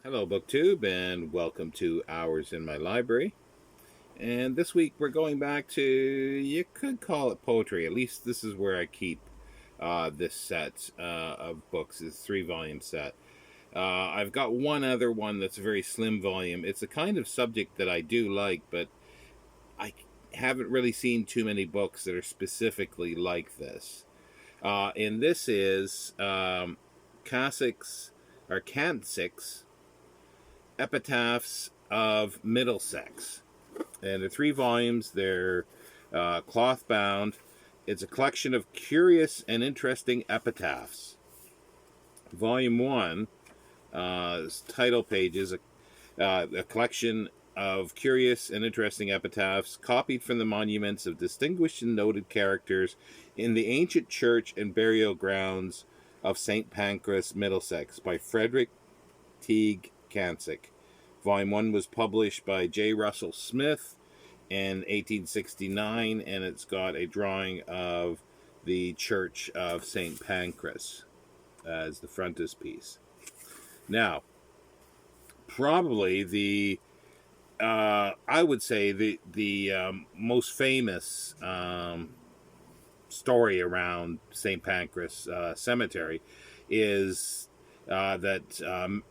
Hello, BookTube, and welcome to Hours in My Library. And this week we're going back to, you could call it poetry. At least this is where I keep this set of books. It's a 3-volume set. I've got one other one that's a very slim volume. It's a kind of subject that I do like, but I haven't really seen too many books that are specifically like this. And this is Cansick's Epitaphs of Middlesex. And they're 3 volumes. They're cloth bound. It's a collection of curious and interesting epitaphs. Volume 1, title pages, a collection of curious and interesting epitaphs copied from the monuments of distinguished and noted characters in the ancient church and burial grounds of St. Pancras, Middlesex, by Frederick, Teague, Cansick. Volume 1 was published by J. Russell Smith in 1869, and it's got a drawing of the Church of St. Pancras as the frontispiece. Now, probably I would say the most famous story around St. Pancras Cemetery is that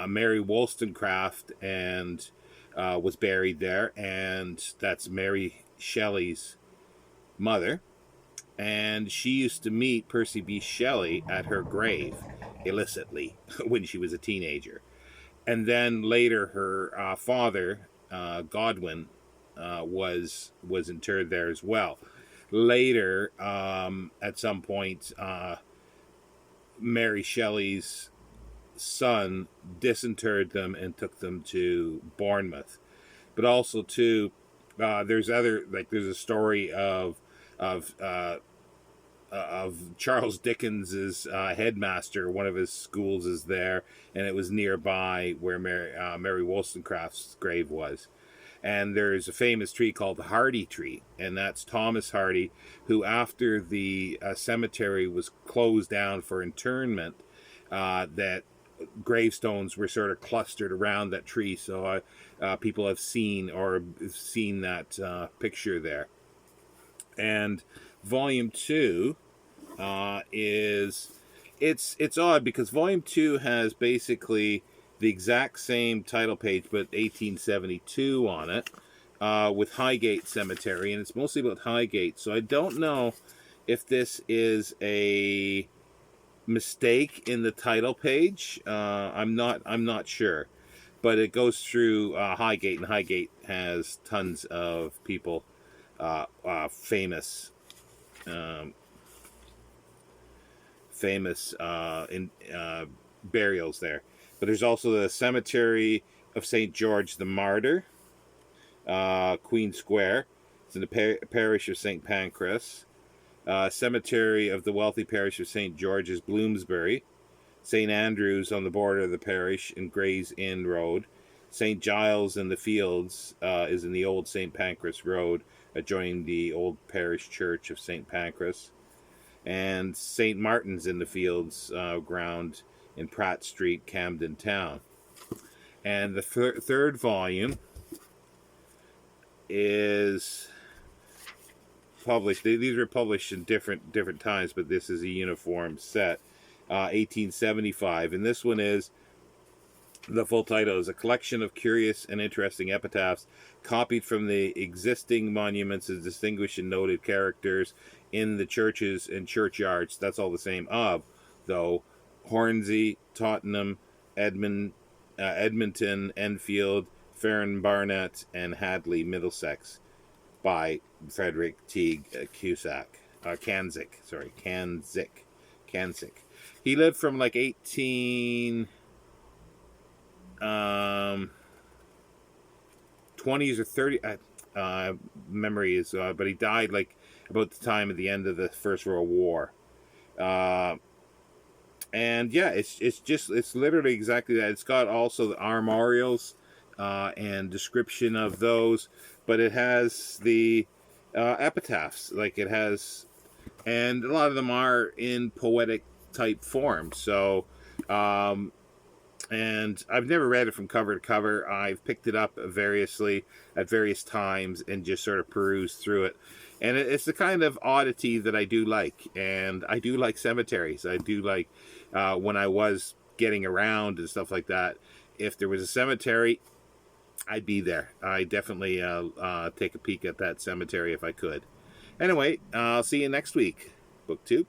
Mary Wollstonecraft and was buried there, and that's Mary Shelley's mother. And she used to meet Percy B. Shelley at her grave illicitly when she was a teenager. And then later, her father, Godwin, was interred there as well. Later, at some point, Mary Shelley's son disinterred them and took them to Bournemouth. But also too, there's a story of Charles Dickens's headmaster. One of his schools is there, and it was nearby where Mary Wollstonecraft's grave was. And there's a famous tree called the Hardy tree, and that's Thomas Hardy, who, after the cemetery was closed down for internment, that gravestones were sort of clustered around that tree. So people have seen that picture there. And volume 2 is it's odd because volume 2 has basically the exact same title page but 1872 on it, with Highgate Cemetery, and it's mostly about Highgate. So I don't know if this is a mistake in the title page. I'm not sure, but it goes through Highgate, and Highgate has tons of people, famous burials there. But there's also the Cemetery of St. George the Martyr, Queen Square. It's in the parish of St. Pancras. Cemetery of the wealthy parish of St. George's, Bloomsbury. St. Andrew's on the border of the parish in Gray's Inn Road. St. Giles in the Fields is in the old St. Pancras Road, adjoining the old parish church of St. Pancras. And St. Martin's in the Fields ground in Pratt Street, Camden Town. And the third volume is published. These were published in different times, but this is a uniform set. 1875, and this one is, the full title is A Collection of Curious and Interesting Epitaphs copied from the existing monuments of distinguished and noted characters in the churches and churchyards. That's all the same of, though, Hornsey, Tottenham, Edmonton, Enfield, Farron Barnet, and Hadley, Middlesex, by Frederick Teague Cansick. He lived from like 1820s or 30. Memory is, but he died like about the time of the end of the First World War. And yeah, it's literally exactly that. It's got also the armorials and description of those, but it has the epitaphs, like it has, and a lot of them are in poetic type form. So and I've never read it from cover to cover. I've picked it up variously at various times and just sort of perused through it. And it's the kind of oddity that I do like. And I do like cemeteries. I do like when I was getting around and stuff like that. If there was a cemetery, I'd be there. I definitely take a peek at that cemetery if I could. Anyway, I'll see you next week. BookTube.